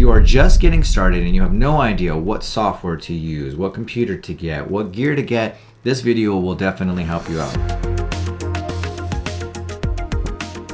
you are just getting started and you have no idea what software to use, what computer to get, what gear to get, this video will definitely help you out.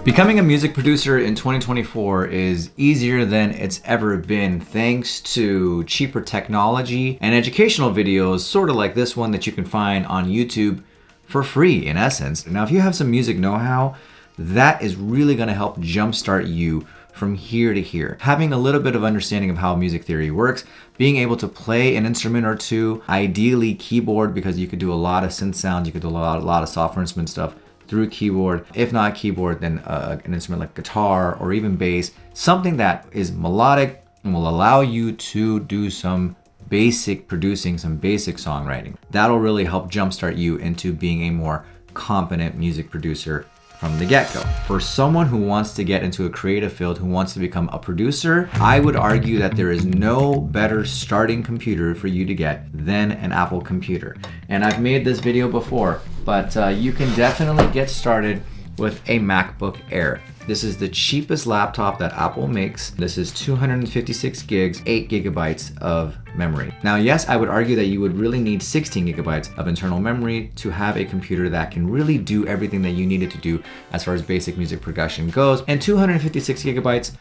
Becoming a music producer in 2024 is easier than it's ever been thanks to cheaper technology and educational videos, sort of like this one that you can find on YouTube for free in essence. Now, if you have some music know-how, that is really gonna help jumpstart you from here to here. Having a little bit of understanding of how music theory works, being able to play an instrument or two, ideally keyboard, because you could do a lot of synth sounds, you could do a lot of software instrument stuff through keyboard. If not keyboard, then an instrument like guitar or even bass, something that is melodic and will allow you to do some basic producing, some basic songwriting. That'll really help jumpstart you into being a more competent music producer from the get-go. For someone who wants to get into a creative field, who wants to become a producer, I would argue that there is no better starting computer for you to get than an Apple computer. And I've made this video before, but you can definitely get started with a MacBook Air. This is the cheapest laptop that Apple makes. This is 256 gigs, 8 gigabytes of memory. Now, yes, I would argue that you would really need 16 gigabytes of internal memory to have a computer that can really do everything that you need it to do as far as basic music production goes. And 256 gigabytes,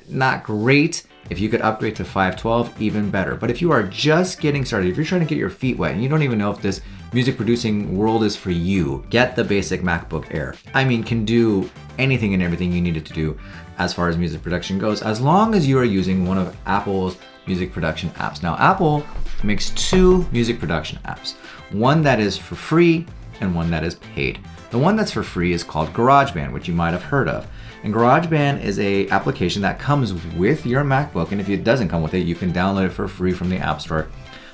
not great. If you could upgrade to 512, even better. But if you are just getting started, if you're trying to get your feet wet and you don't even know if this music producing world is for you, get the basic MacBook Air. I mean, can do anything and everything you need it to do as far as music production goes, as long as you are using one of Apple's music production apps. Now, Apple makes two music production apps, one that is for free and one that is paid. The one that's for free is called GarageBand, which you might have heard of. And GarageBand is a application that comes with your MacBook, and if it doesn't come with it, you can download it for free from the App Store.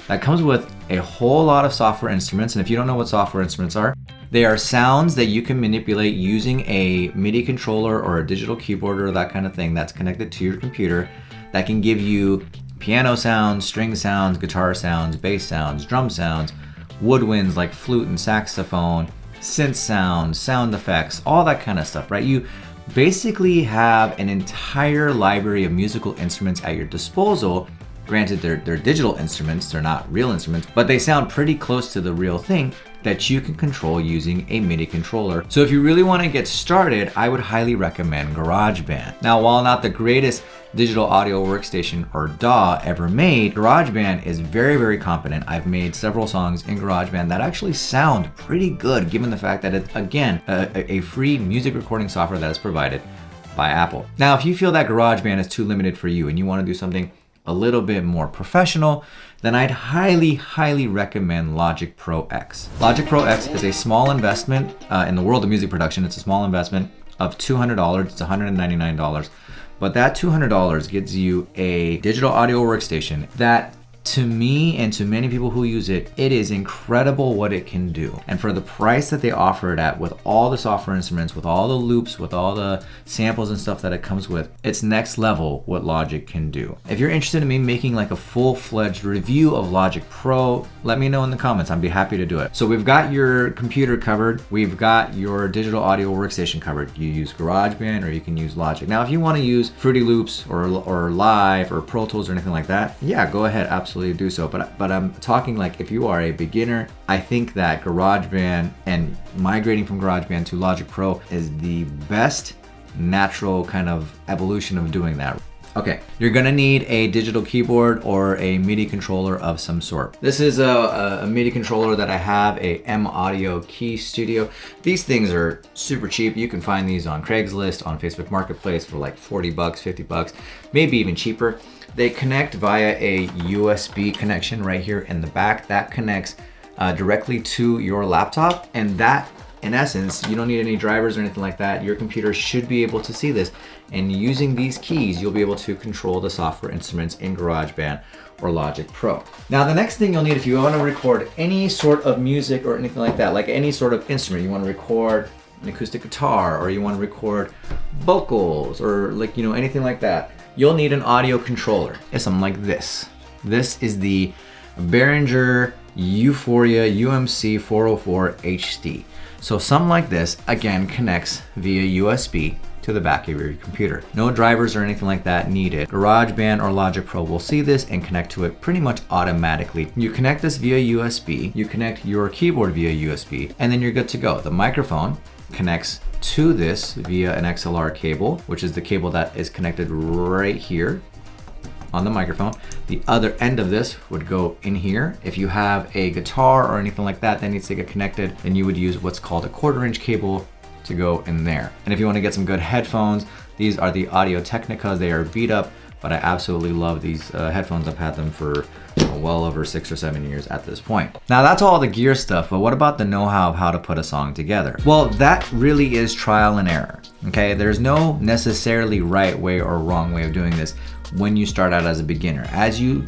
That comes with a whole lot of software instruments, and if you don't know what software instruments are, they are sounds that you can manipulate using a MIDI controller or a digital keyboard or that kind of thing that's connected to your computer that can give you piano sounds, string sounds, guitar sounds, bass sounds, drum sounds, woodwinds like flute and saxophone, synth sounds, sound effects, all that kind of stuff, right? You basically have an entire library of musical instruments at your disposal. Granted, they're digital instruments, they're not real instruments, but they sound pretty close to the real thing that you can control using a MIDI controller. So if you really want to get started, I would highly recommend GarageBand. Now, while not the greatest digital audio workstation or DAW ever made, GarageBand is very, very competent. I've made several songs in GarageBand that actually sound pretty good, given the fact that it's, again, a free music recording software that is provided by Apple. Now, if you feel that GarageBand is too limited for you and you want to do something a little bit more professional, then I'd highly, highly recommend Logic Pro X. Logic Pro X is a small investment in the world of music production. It's a small investment of $200. It's $199. But that $200 gives you a digital audio workstation that, to me and to many people who use it, it is incredible what it can do. And for the price that they offer it at, with all the software instruments, with all the loops, with all the samples and stuff that it comes with, it's next level what Logic can do. If you're interested in me making like a full-fledged review of Logic Pro, let me know in the comments. I'd be happy to do it. So we've got your computer covered. We've got your digital audio workstation covered. You use GarageBand or you can use Logic. Now, if you want to use Fruity Loops or Live or Pro Tools or anything like that, yeah, go ahead, absolutely do so. But I'm talking like if you are a beginner, I think that GarageBand and migrating from GarageBand to Logic Pro is the best natural kind of evolution of doing that. Okay, you're gonna need a digital keyboard or a MIDI controller of some sort. This is a MIDI controller that I have, a M Audio Key Studio. These things are super cheap. You can find these on Craigslist, on Facebook Marketplace for like 40 bucks, 50 bucks, maybe even cheaper. They connect via a USB connection right here in the back that connects directly to your laptop, and that, in essence, you don't need any drivers or anything like that. Your computer should be able to see this, and using these keys, you'll be able to control the software instruments in GarageBand or Logic Pro. Now, the next thing you'll need if you want to record any sort of music or anything like that, like any sort of instrument, you want to record an acoustic guitar or you want to record vocals or like, you know, anything like that, you'll need an audio controller. It's something like this. This is the Behringer Euphoria UMC 404 HD. So something like this, again, connects via USB to to the back of your computer. No drivers or anything like that needed. GarageBand or Logic Pro will see this and connect to it pretty much automatically. You connect this via USB, you connect your keyboard via USB, and then you're good to go. The microphone connects to this via an XLR cable, which is the cable that is connected right here on the microphone. The other end of this would go in here. If you have a guitar or anything like that that needs to get connected, then you would use what's called a 1/4-inch cable to go in there. And if you want to get some good headphones, these are the Audio Technicas. They are beat up, but I absolutely love these headphones. I've had them for well over 6 or 7 years at this point. Now that's all the gear stuff, but what about the know-how of how to put a song together? Well, that really is trial and error, okay? There's no necessarily right way or wrong way of doing this when you start out as a beginner. As you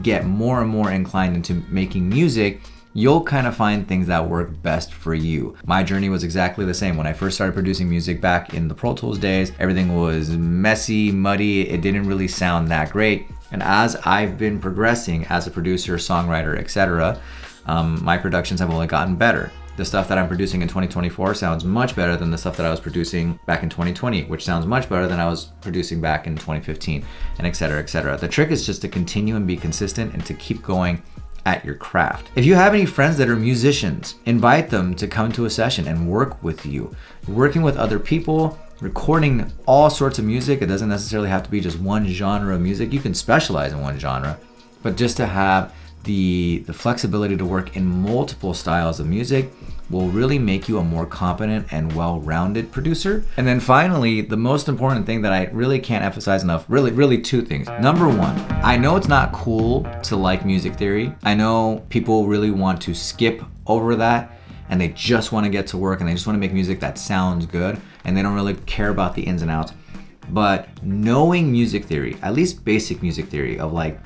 get more and more inclined into making music, you'll kind of find things that work best for you. My journey was exactly the same. When I first started producing music back in the Pro Tools days, everything was messy, muddy, it didn't really sound that great. And as I've been progressing as a producer, songwriter, etc., my productions have only gotten better. The stuff that I'm producing in 2024 sounds much better than the stuff that I was producing back in 2020, which sounds much better than I was producing back in 2015, and etc., etc. The trick is just to continue and be consistent and to keep going at your craft. If you have any friends that are musicians, invite them to come to a session and work with you. Working with other people, recording all sorts of music. It doesn't necessarily have to be just one genre of music. You can specialize in one genre, but just to have the flexibility to work in multiple styles of music will really make you a more competent and well-rounded producer. And then finally, the most important thing that I really can't emphasize enough, really two things. Number one, I know it's not cool to like music theory. I know people really want to skip over that and they just want to get to work and they just want to make music that sounds good and they don't really care about the ins and outs. But knowing music theory, at least basic music theory of like,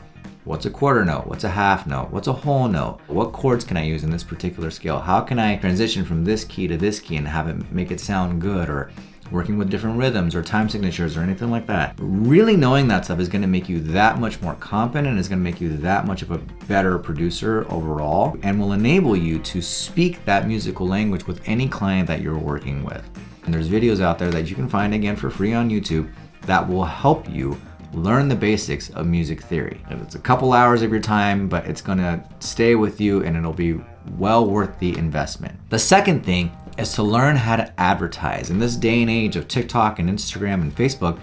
what's a quarter note? What's a half note? What's a whole note? What chords can I use in this particular scale? How can I transition from this key to this key and have it make it sound good? Or working with different rhythms or time signatures or anything like that. Really knowing that stuff is going to make you that much more competent, it's going to make you that much of a better producer overall, and will enable you to speak that musical language with any client that you're working with. And there's videos out there that you can find again for free on YouTube that will help you learn the basics of music theory. It's a couple hours of your time, but it's gonna stay with you and it'll be well worth the investment. The second thing is to learn how to advertise. In this day and age of TikTok and Instagram and Facebook,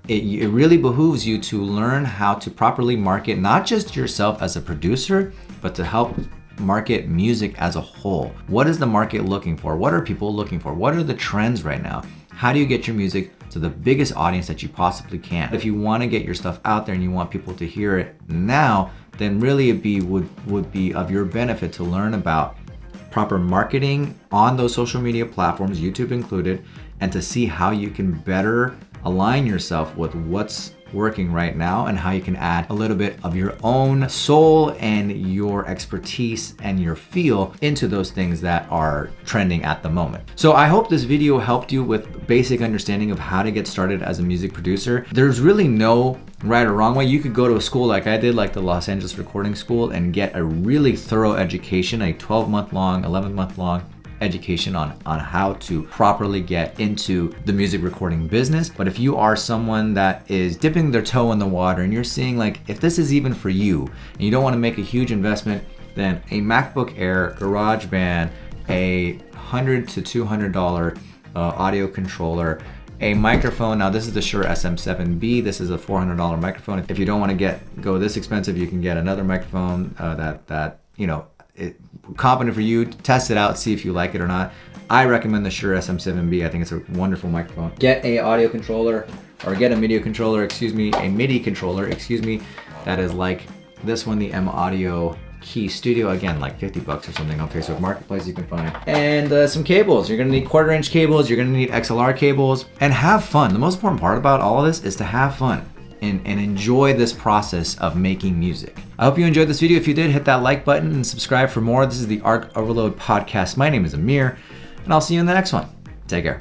it really behooves you to learn how to properly market not just yourself as a producer, but to help market music as a whole. What is the market looking for? What are people looking for? What are the trends right now? How do you get your music to the biggest audience that you possibly can? If you want to get your stuff out there and you want people to hear it now, then really it would be of your benefit to learn about proper marketing on those social media platforms, YouTube included, and to see how you can better align yourself with what's working right now and how you can add a little bit of your own soul and your expertise and your feel into those things that are trending at the moment. So I hope this video helped you with basic understanding of how to get started as a music producer. There's really no right or wrong way. You could go to a school like I did, like the Los Angeles Recording School, and get a really thorough education, a 12-month long, 11-month long education on how to properly get into the music recording business. But if you are someone that is dipping their toe in the water and you're seeing like if this is even for you and you don't want to make a huge investment, then a MacBook Air, GarageBand, a $100 to $200 audio controller, a microphone. Now this is the Shure SM7B. This is a $400 microphone. If you don't want to go this expensive, you can get another microphone that you know, competent for you. Test it out, see if you like it or not. I recommend the Shure SM7B. I think it's a wonderful microphone. Get a audio controller or get a MIDI controller, a MIDI controller, that is like this one, the M Audio Key Studio. Again, like 50 bucks or something on Facebook Marketplace you can find. And some cables. You're gonna need 1/4-inch cables, you're gonna need XLR cables, and have fun. The most important part about all of this is to have fun and enjoy this process of making music. I hope you enjoyed this video. If you did, hit that like button and subscribe for more. This is the Arc Overload Podcast. My name is Amir, and I'll see you in the next one. Take care.